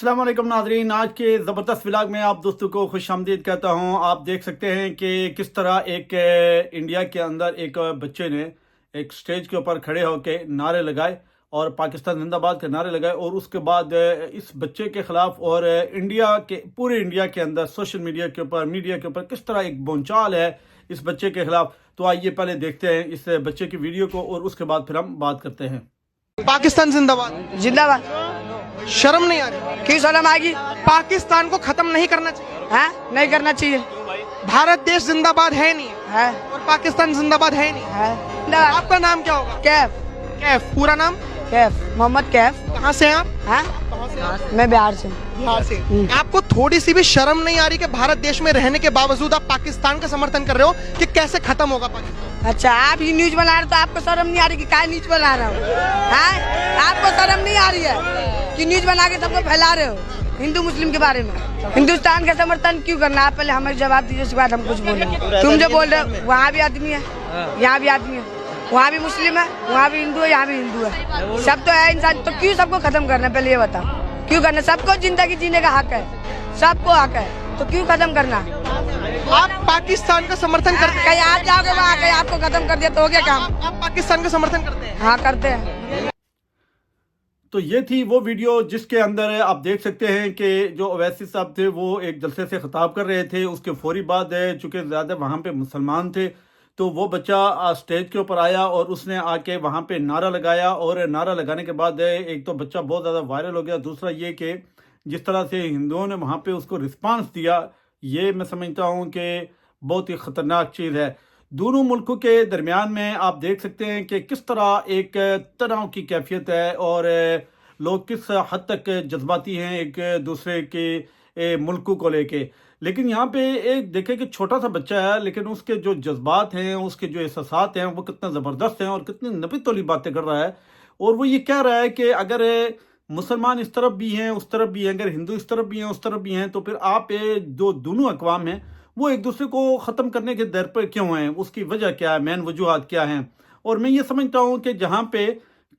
अस्सलाम वालेकुम नाजरीन, आज के ज़बरदस्त व्लॉग में आप दोस्तों को खुश आमदीद कहता हूँ। आप देख सकते हैं कि किस तरह एक इंडिया के अंदर एक बच्चे ने एक स्टेज के ऊपर खड़े होकर नारे लगाए और पाकिस्तान जिंदाबाद के नारे लगाए, और उसके बाद इस बच्चे के ख़िलाफ़ और इंडिया के पूरे इंडिया के अंदर सोशल मीडिया के ऊपर मीडिया के ऊपर किस तरह एक बोलचाल है इस बच्चे के ख़िलाफ़। तो आइए पहले देखते हैं इस बच्चे की वीडियो को और उसके बाद फिर हम बात करते हैं। पाकिस्तान जिंदाबाद। जिंदाबाद। शर्म नहीं आ रही? क्यों शर्म आएगी? पाकिस्तान को खत्म नहीं करना चाहिए? हाँ, नहीं करना चाहिए। भारत देश जिंदाबाद है नहीं है और पाकिस्तान जिंदाबाद है नहीं। है। आपका नाम क्या होगा? कैफ। कैफ पूरा नाम? कैफ मोहम्मद कैफ। कहाँ से हैं आप? हाँ, मैं बिहार से। बिहार से। आपको थोड़ी सी भी शर्म नहीं आ रही कि भारत देश में रहने के बावजूद आप पाकिस्तान का समर्थन कर रहे हो कि कैसे खत्म होगा पाकिस्तान? अच्छा, आप ये न्यूज बना रहे हो तो आपको शर्म नहीं आ रही कि क्या न्यूज बना रहा हो? हाँ, आपको शर्म नहीं आ रही है कि न्यूज बना के सबको फैला रहे हो हिंदू मुस्लिम के बारे में? हिंदुस्तान का समर्थन क्यों करना? आप पहले हमें जवाब दीजिए, उसके बाद हम कुछ बोलेंगे। तुम जो बोल रहे हो, वहाँ भी आदमी है, यहाँ भी आदमी है, वहाँ भी मुस्लिम है, वहाँ भी हिंदू है, यहाँ भी हिंदू है, सब तो है इंसान। तो क्यों सबको खत्म करना? पहले ये बताओ, क्यों करना? सबको जिंदगी जीने का हक है, सबको हक है, तो क्यों खत्म करना? आप पाकिस्तान का समर्थन करते हैं? कहीं आप जाओगे वहाँ, कहीं आपको खत्म कर दिया तो हो गया काम? आप पाकिस्तान का समर्थन करते हैं? हाँ, करते हैं। तो ये थी वो वीडियो जिसके अंदर आप देख सकते हैं कि जो ओवैसी साहब थे वो एक जलसे से खिताब कर रहे थे। उसके फौरी बाद चूँकि ज़्यादा वहाँ पे मुसलमान थे तो वो बच्चा स्टेज के ऊपर आया और उसने आके वहाँ पे नारा लगाया, और नारा लगाने के बाद एक तो बच्चा बहुत ज़्यादा वायरल हो गया, दूसरा ये कि जिस तरह से हिंदुओं ने वहाँ पे उसको रिस्पांस दिया, ये मैं समझता हूँ कि बहुत ही ख़तरनाक चीज़ है। दोनों मुल्कों के दरमियान में आप देख सकते हैं कि किस तरह एक तनाव की कैफियत है और लोग किस हद तक जज्बाती हैं एक दूसरे के मुल्कों को लेके। लेकिन यहाँ पे एक देखें कि छोटा सा बच्चा है, लेकिन उसके जो जज्बात हैं, उसके जो एहसासात हैं, वो कितना ज़बरदस्त हैं और कितनी नबी तौली बातें कर रहा है। और वो ये कह रहा है कि अगर मुसलमान इस तरफ भी हैं उस तरफ भी हैं, अगर हिंदू इस तरफ भी हैं उस तरफ भी हैं, तो फिर आप जो दोनों अक़वाम हैं वो एक दूसरे को ख़त्म करने के दर पर क्यों हैं? उसकी वजह क्या है? मेन वजूहात क्या हैं? और मैं ये समझता हूँ कि जहाँ पे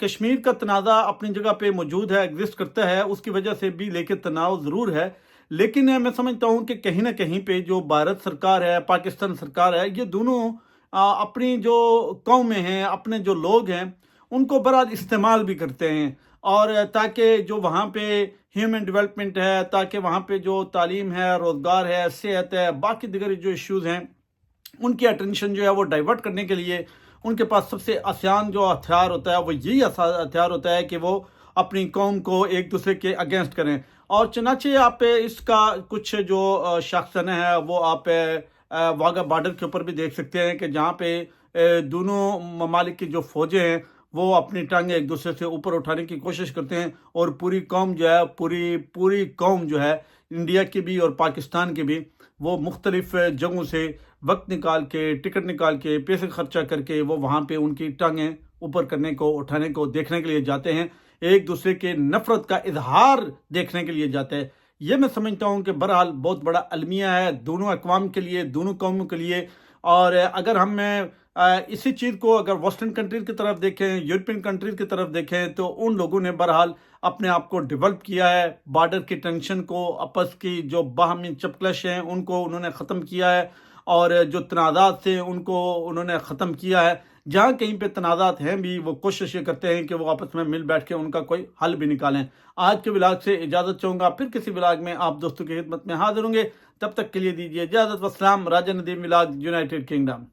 कश्मीर का तनाज़ा अपनी जगह पे मौजूद है, एग्जिस्ट करता है, उसकी वजह से भी लेके तनाव ज़रूर है, लेकिन मैं समझता हूँ कि कहीं ना कहीं पे जो भारत सरकार है, पाकिस्तान सरकार है, ये दोनों अपनी जो कौमें हैं, अपने जो लोग हैं, उनको बराबर इस्तेमाल भी करते हैं, और ताकि जो वहाँ पे ह्यूमन डेवलपमेंट है, ताकि वहाँ पे जो तालीम है, रोज़गार है, सेहत है, बाकी दिगर जो इश्यूज़ हैं, उनकी अटेंशन जो है वो डाइवर्ट करने के लिए उनके पास सबसे आसान जो हथियार होता है वो यही हथियार होता है कि वो अपनी कौम को एक दूसरे के अगेंस्ट करें। और चनाचे आप इसका कुछ जो शख्सन है वो आप वाघा बॉर्डर के ऊपर भी देख सकते हैं कि जहाँ पे दोनों ममालिक की जो फ़ौजें हैं वो अपनी टांगें एक दूसरे से ऊपर उठाने की कोशिश करते हैं, और पूरी कौम जो है पूरी कौम जो है इंडिया की भी और पाकिस्तान की भी, वो मुख्तलिफ जगहों से वक्त निकाल के, टिकट निकाल के, पैसे खर्चा करके वो वहाँ पे उनकी टांगें ऊपर करने को, उठाने को, देखने के लिए जाते हैं, एक दूसरे के नफ़रत का इजहार देखने के लिए जाते हैं। ये मैं समझता हूँ कि बहरहाल बहुत बड़ा अलमिया है दोनों अक़वाम के लिए, दोनों कौमों के लिए। और अगर हम इसी चीज़ को अगर वेस्टर्न कंट्रीज़ की तरफ देखें, यूरोपियन कंट्रीज़ की तरफ देखें, तो उन लोगों ने बहरहाल अपने आप को डेवलप किया है, बॉर्डर की टेंशन को, आपस की जो बाहमी चपकलश हैं उनको उन्होंने ख़त्म किया है, और जो तनाज़ात थे उनको उन्होंने ख़त्म किया है। जहाँ कहीं पे तनाज़ात हैं भी वो कोशिश ये करते हैं कि वो आपस में मिल बैठ के उनका कोई हल भी निकालें। आज के व्लॉग से इजाज़त चाहूँगा, फिर किसी व्लॉग में आप दोस्तों की खिदमत में हाजिर होंगे। तब तक के लिए दीजिए इजाज़त। वस्सलाम। राजा नदीम व्लॉग, यूनाइटेड किंगडम।